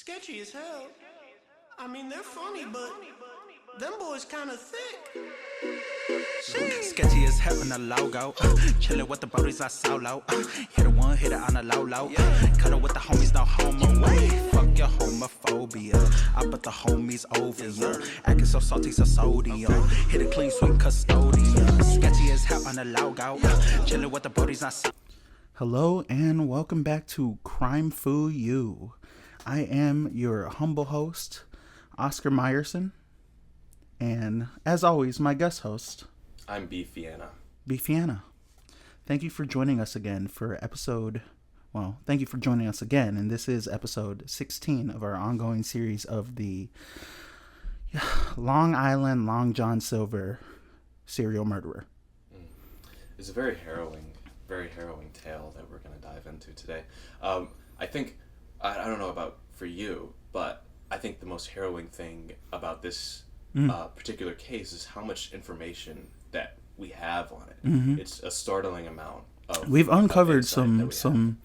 sketchy as hell. I mean, they're funny, but them boys kind of thick. Sketchy as hell in the logo. Chillin' with the buddies, I solo. Hit a one, hit it on a low. Cuddle with the homies, no homo way. Fuck your homophobia. I put the homies over ya. Acting so salty, so sodium. Hit a clean, sweet custodian. Sketchy as hell on the logo. Chillin' with the buddies, I solo. Hello and welcome back to Crime Fu You. I am your humble host, Oscar Meyerson. And as always, my guest host, I'm Beefiana. Beefiana. Thank you for joining us again for thank you for joining us again. And this is episode 16 of our ongoing series of the Long Island Long John Silver serial murderer. It's a very harrowing tale that we're going to dive into today. I think, I don't know about for you, but I think the most harrowing thing about this particular case is how much information that we have on it. Mm-hmm. It's a startling amount of. We've uncovered some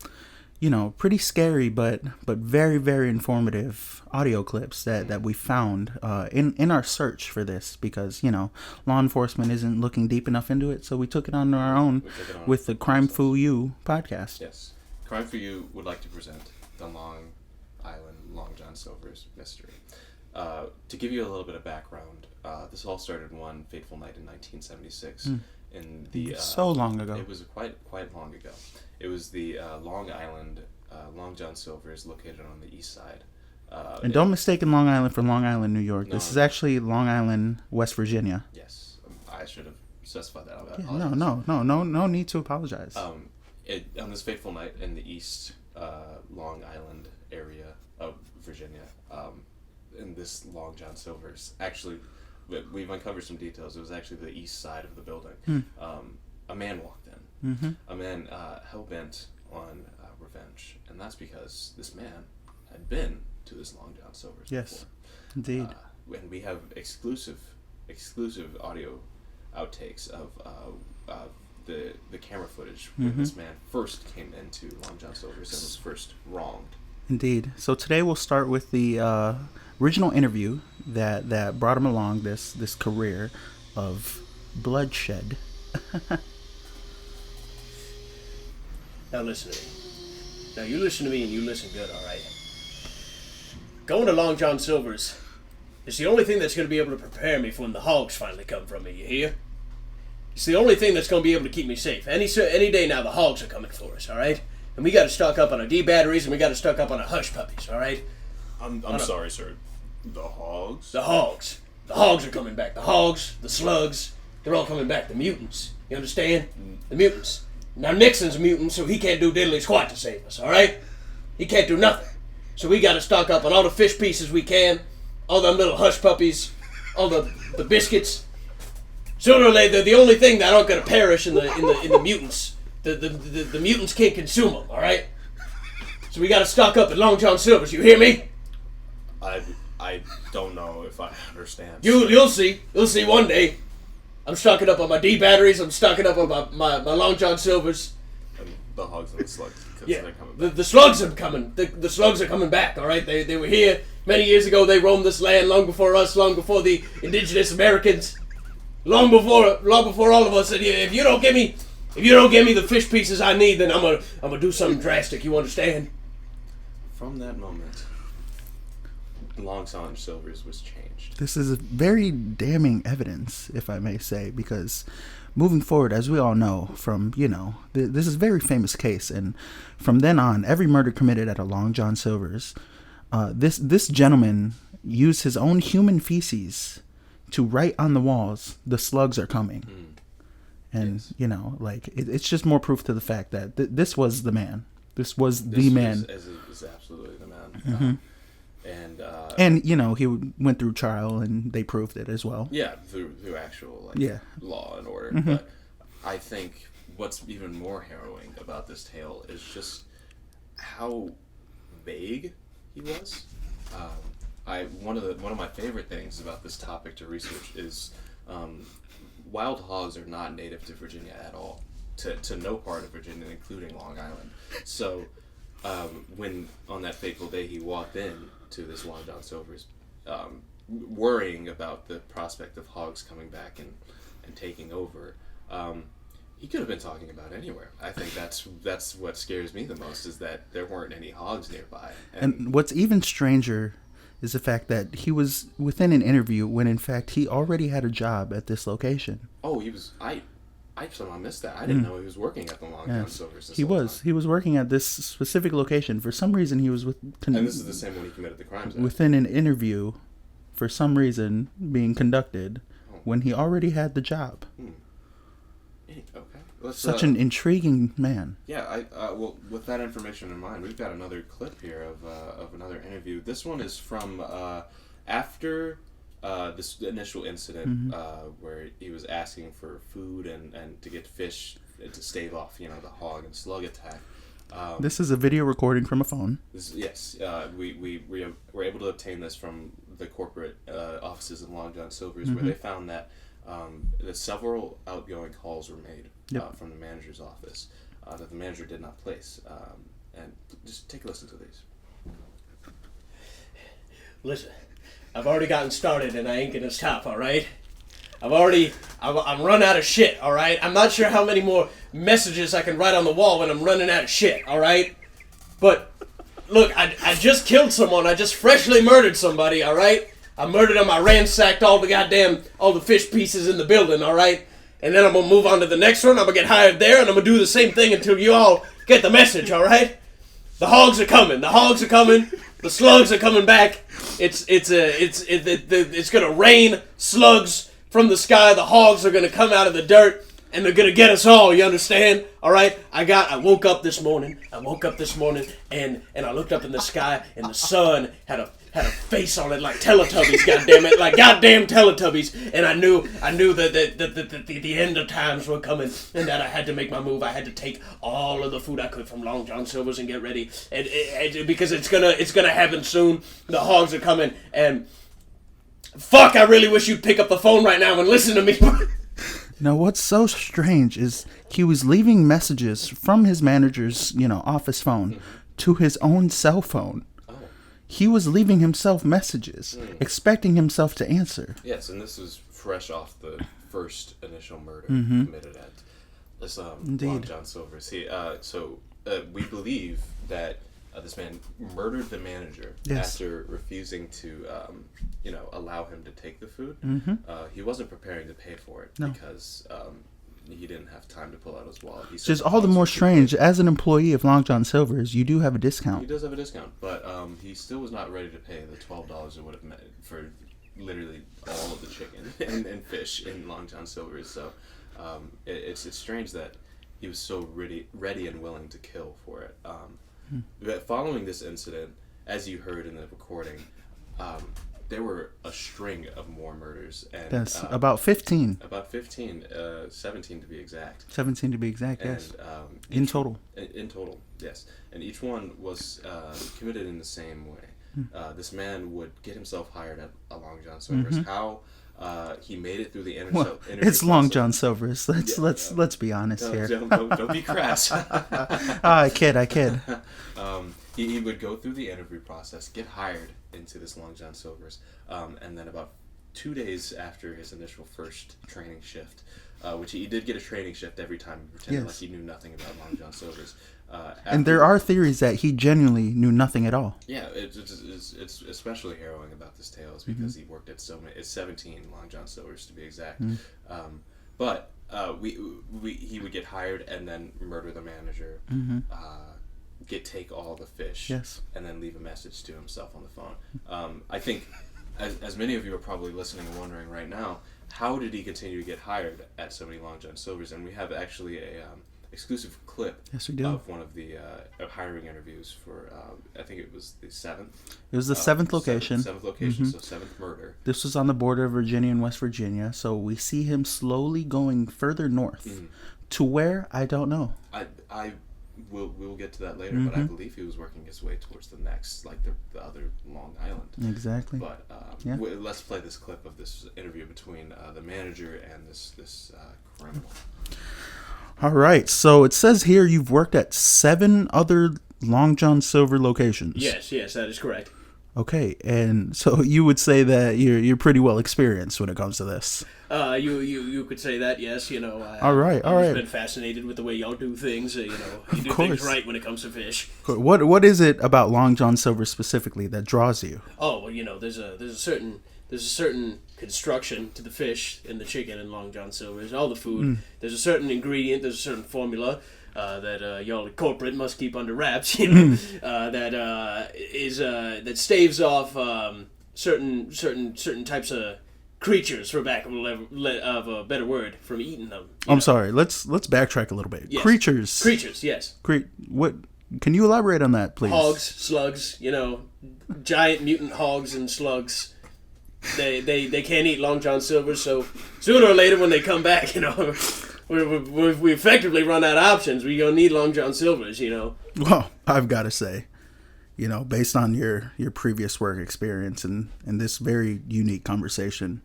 pretty scary but very, very informative audio clips that we found in our search for this because law enforcement isn't looking deep enough into it, so we took it on our own with the Crime Fu You podcast. Yes, Crime Fu You would like to present the Long Island Long John Silver's mystery. To give you a little bit of background, this all started one fateful night in 1976. In the so long ago. It was quite long ago. It was the Long Island Long John Silver's, located on the east side. And don't mistake Long Island for Long Island, New York. This is actually Long Island, West Virginia. Yes, I should have specified that. No need to apologize. On this fateful night in the east Long Island area of Virginia, in this Long John Silver's, actually, we've uncovered some details. It was actually the east side of the building. A man walked in. Mm-hmm. A man hell-bent on revenge. And that's because this man had been to this Long John Silver's yes, before. Indeed. And we have exclusive audio outtakes of the camera footage when this man first came into Long John Silver's and was first wronged. Indeed. So today we'll start with the original interview that brought him along this career of bloodshed. Now listen to me. Now you listen to me and you listen good, alright? Going to Long John Silver's is the only thing that's going to be able to prepare me for when the hogs finally come from me, you hear? It's the only thing that's going to be able to keep me safe. Any day now the hogs are coming for us, alright? And we got to stock up on our D batteries and we got to stock up on our hush puppies, alright? I'm sorry, sir. The hogs? The hogs. The hogs are coming back. The hogs, the slugs, they're all coming back. The mutants. You understand? The mutants. Now Nixon's a mutant, so he can't do diddly squat to save us, alright? He can't do nothing. So we got to stock up on all the fish pieces we can, all them little hush puppies, all the biscuits. Sooner or later, they're the only thing that aren't going to perish in the mutants. The mutants can't consume them, alright? So we got to stock up at Long John Silver's, you hear me? I don't know if I understand. You'll see. You'll see one day. I'm stocking up on my D batteries. I'm stocking up on my Long John Silver's. And the hogs and the slugs, because yeah, they're coming back. The slugs are coming. The slugs are coming back. All right, they were here many years ago. They roamed this land long before us, long before the indigenous Americans, long before all of us. And if you don't give me the fish pieces I need, then I'm gonna do something drastic. You understand? From that moment, Long John Silver's was changed. This is very damning evidence, if I may say, because moving forward, as we all know, from, this is a very famous case, and from then on, every murder committed at a Long John Silver's, this gentleman used his own human feces to write on the walls, "The slugs are coming." And, yes. It's just more proof to the fact that this was the man. This was the man. This is absolutely the man. Mm-hmm. And he went through trial, and they proved it as well. Yeah, through actual law and order. Mm-hmm. But I think what's even more harrowing about this tale is just how vague he was. One of my favorite things about this topic to research is wild hogs are not native to Virginia at all. To no part of Virginia, including Long Island. So when on that fateful day he walked in to this Long John Silver's, worrying about the prospect of hogs coming back and taking over. He could have been talking about anywhere. I think that's what scares me the most, is that there weren't any hogs nearby. And what's even stranger is the fact that he was within an interview when in fact he already had a job at this location. Oh, he was. I somehow missed that. I didn't know he was working at the Long John Silver's. He was. He was working at this specific location. For some reason, he was and this is the same one he committed the crimes at. Within an interview, for some reason, being conducted when he already had the job. Okay. Such an intriguing man. Yeah. Well, with that information in mind, we've got another clip here of another interview. This one is from after this initial incident where he was asking for food and to get fish to stave off, the hog and slug attack. This is a video recording from a phone. Yes, we were able to obtain this from the corporate offices in Long John Silver's, where they found that several outgoing calls were made from the manager's office that the manager did not place. And just take a listen to these. Listen, I've already gotten started and I ain't gonna stop, alright? I'm run out of shit, alright? I'm not sure how many more messages I can write on the wall when I'm running out of shit, alright? But, look, I just killed someone. I just freshly murdered somebody, alright? I murdered him. I ransacked all the fish pieces in the building, alright? And then I'm gonna move on to the next one. I'm gonna get hired there, and I'm gonna do the same thing until you all get the message, alright? The hogs are coming. The hogs are coming. The slugs are coming back. It's gonna rain slugs from the sky. The hogs are gonna come out of the dirt, and they're gonna get us all. You understand? All right. I woke up this morning. And I looked up in the sky, and the sun had a face on it like Teletubbies. Goddamn it, like goddamn Teletubbies. And I knew that the end of times were coming, and that I had to make my move. I had to take all of the food I could from Long John Silver's and get ready, and because it's gonna happen soon. The hogs are coming, and fuck, I really wish you'd pick up the phone right now and listen to me. Now, what's so strange is he was leaving messages from his manager's, office phone to his own cell phone. Oh. He was leaving himself messages, expecting himself to answer. Yes, and this was fresh off the first initial murder committed at this Long John Silver's. We believe that this man murdered the manager after refusing to, allow him to take the food. He wasn't preparing to pay for it because he didn't have time to pull out his wallet. Which is all the more strange. As an employee of Long John Silver's, you do have a discount. He does have a discount, but he still was not ready to pay the $12 it would have meant for literally all of the chicken and fish in Long John Silver's. So it's strange that he was so ready and willing to kill for it. But following this incident, as you heard in the recording, there were a string of more murders. And, yes, about 15. About 15, 17 to be exact. 17 to be exact, and, yes. In total. In total, yes. And each one was committed in the same way. This man would get himself hired at a Long John Silver's. How he made it through the interview. It's Long John Silver's. Let's be honest here. Don't be crass. I kid. He would go through the interview process, get hired into this Long John Silver's, and then about 2 days after his initial first training shift, which he did get a training shift every time he pretended like he knew nothing about Long John Silver's. And there are theories that he genuinely knew nothing at all. Yeah, it's especially harrowing about this tale is because he worked at 17 Long John Silver's to be exact. But he would get hired and then murder the manager, take all the fish, and then leave a message to himself on the phone. I think, as many of you are probably listening and wondering right now, how did he continue to get hired at so many Long John Silver's? And we have actually a exclusive clip of one of the hiring interviews for, I think it was the 7th. It was the 7th location. 7th location, so 7th murder. This was on the border of Virginia and West Virginia, so we see him slowly going further north. To where, I don't know. We'll get to that later, but I believe he was working his way towards the next, like the other Long Island. Exactly. But let's play this clip of this interview between the manager and this criminal. All right, so it says here you've worked at 7 other Long John Silver locations. Yes, that is correct. Okay, and so you would say that you're pretty well experienced when it comes to this. You could say that, yes. All right. I've been fascinated with the way y'all do things. You do course. things right when it comes to fish. What is it about Long John Silver specifically that draws you? Oh well, there's a certain construction to the fish and the chicken in Long John Silver's. All the food. There's a certain ingredient. There's a certain formula. That y'all at corporate must keep under wraps, that staves off certain types of creatures, for lack of a better word, from eating them. I'm sorry. Let's backtrack a little bit. Yes. Creatures, yes. What? Can you elaborate on that, please? Hogs, slugs, giant mutant hogs and slugs. They can't eat Long John Silver, so sooner or later when they come back, we effectively run out of options. We're gonna need Long John Silvers, Well, I've got to say, based on your previous work experience and this very unique conversation,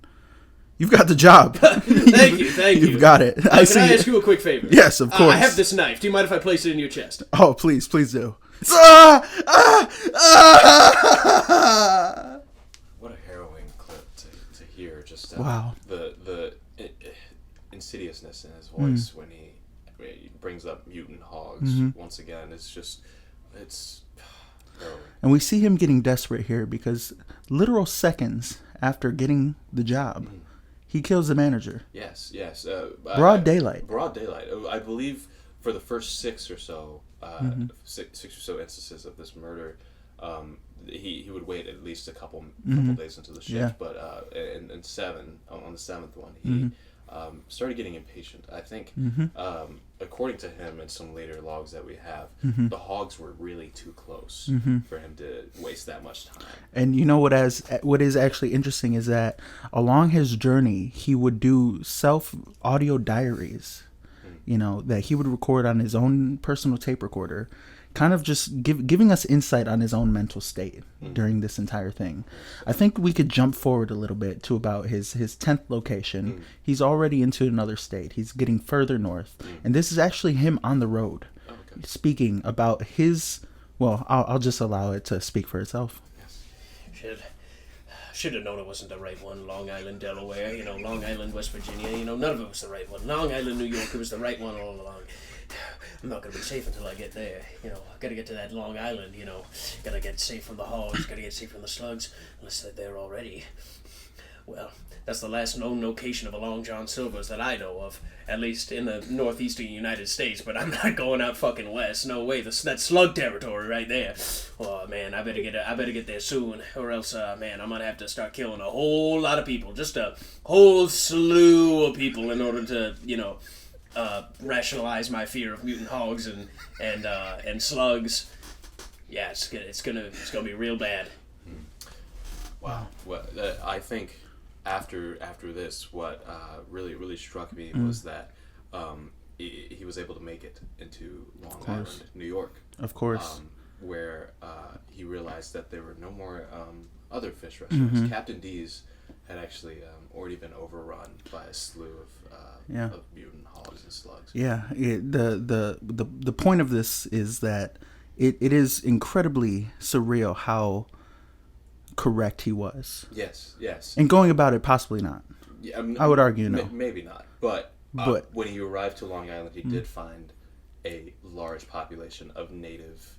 you've got the job. Thank you. You've got it. Can I ask you a quick favor? Yes, of course. I have this knife. Do you mind if I place it in your chest? Oh, please do. What a harrowing clip to hear. Just wow. The insidiousness in his voice when he brings up mutant hogs once again. It's harrowing. And we see him getting desperate here because literal seconds after getting the job, he kills the manager. Yes. Broad daylight. I believe for the first six or so instances of this murder, he would wait at least a couple days into the shift. Yeah. But on the seventh one, he started getting impatient. I think, according to him and some later logs that we have, the hogs were really too close for him to waste that much time. And what is actually interesting is that along his journey, he would do self-audio diaries, that he would record on his own personal tape recorder, kind of just giving us insight on his own mental state during this entire thing. I think we could jump forward a little bit to about his 10th location. He's already into another state. He's getting further north. And this is actually him on the road speaking about his... Well, I'll just allow it to speak for itself. Should have known it wasn't the right one. Long Island, Delaware, Long Island, West Virginia, none of it was the right one. Long Island, New York, it was the right one all along. I'm not going to be safe until I get there. I got to get to that Long Island, Got to get safe from the hogs, got to get safe from the slugs, unless they're there already. Well, that's the last known location of a Long John Silver's that I know of, at least in the northeastern United States, but I'm not going out fucking west. No way, that's slug territory right there. Oh, man, I better get there soon, or else, I'm going to have to start killing a whole lot of people, just a whole slew of people in order to, rationalize my fear of mutant hogs and slugs. Yeah, it's gonna be real bad. Wow. Well, I think after this, what really struck me was that he was able to make it into Long Island, New York. Of course. Where he realized that there were no more other fish restaurants. Captain D's had actually already been overrun by a slew of mutant hogs and slugs. Yeah, the point of this is that it is incredibly surreal how correct he was. Yes. And going about it, possibly not. Yeah, I would argue no. Maybe not. But when he arrived to Long Island, he did find a large population of native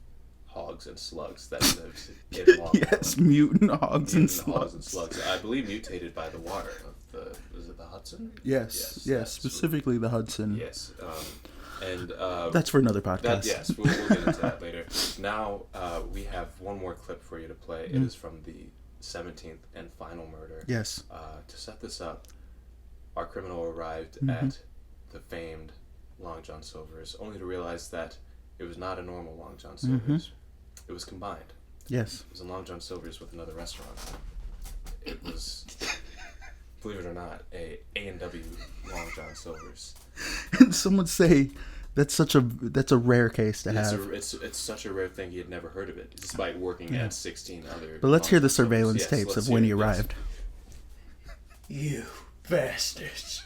hogs and slugs that lived in Long Island. Yes, mutant hogs and slugs. I believe mutated by the water of is it the Hudson? Yes, specifically the Hudson. Yes, and that's for another podcast. Yes, we'll get into that later. Now we have one more clip for you to play. It is from the 17th and final murder. Yes. To set this up, our criminal arrived at the famed Long John Silver's, only to realize that it was not a normal Long John Silver's. It was combined. Yes. It was a Long John Silver's with another restaurant. It was, believe it or not, a A&W Long John Silver's. And some would say that's a rare case to have. It's such a rare thing. He had never heard of it, despite working at 16 other. But let's hear the surveillance tapes of when he arrived. You bastards!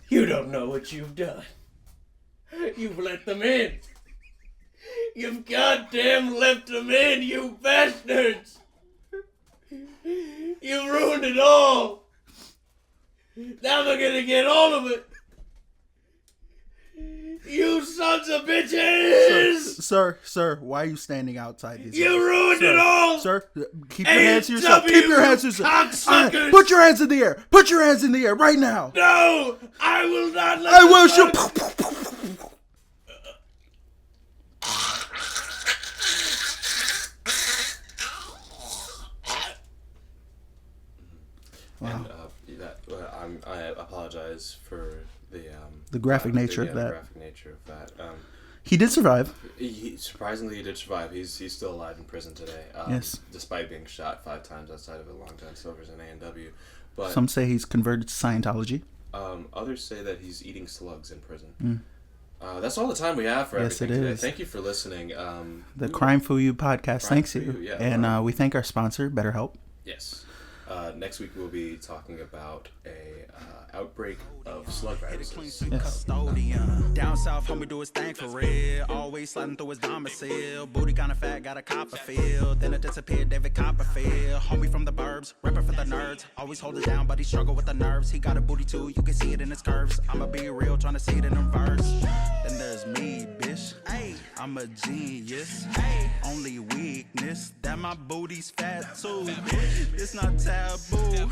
You don't know what you've done. You've let them in. You've goddamn left them in, you bastards! You ruined it all. Now they're gonna get all of it. You sons of bitches! Sir, why are you standing outside these? You ruined it all! Sir, keep your hands to yourself. Keep your hands to yourself. Cocksuckers! Put your hands in the air. Put your hands in the air right now. No! I will not let I will shoot. Wow. And I apologize for the graphic nature of that. The graphic nature of that. He did survive. Surprisingly, he did survive. He's still alive in prison today. Yes. Despite being shot 5 times outside of a Long John Silver's in A&W. But some say he's converted to Scientology. Others say that he's eating slugs in prison. That's all the time we have for everything today. Thank you for listening. The Crime For You podcast thanks you. Yeah, and we thank our sponsor, BetterHelp. Yes. Next week we'll be talking about a outbreak of slug viruses. Yes. Down south, homie do his thing for real. Always sliding through his domicile. Booty kinda fat, got a Copperfield. Then it disappeared, David Copperfield. Homie from the burbs, rapper for the nerds. Always hold it down, but he struggle with the nerves. He got a booty too, you can see it in his curves. I'ma be real, trying to see it in reverse. Then there's me, bitch. I'm a genius. Only weakness that my booty's fat too. It's not taboo.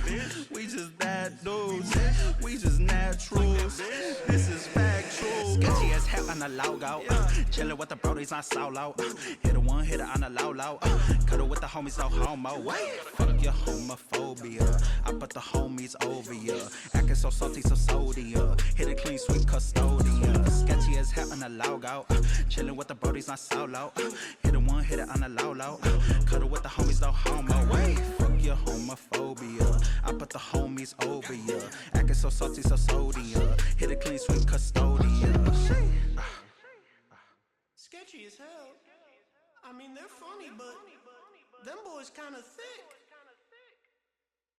We just that dudes. We just naturals. This is factual. Sketchy as hell on the logo. Chillin' with the brodies on solo. Hit a one, hit it on the low. Cuddle with the homies, no homo. Fuck your homophobia. I put the homies over ya. Acting so salty, so sodium. Hit it clean, sweet custodian. Sketchy as hell on the logo. Chillin' with the brodies on solo. Hit a one, hit it on the low. Cuddle with the homies, no homo. Fuck your homophobia. I put the homies over ya. Acting so salty, so sodium. Hit it clean, sweet custodian. Sketchy as hell. I mean, they're funny, but them boys kind of thick.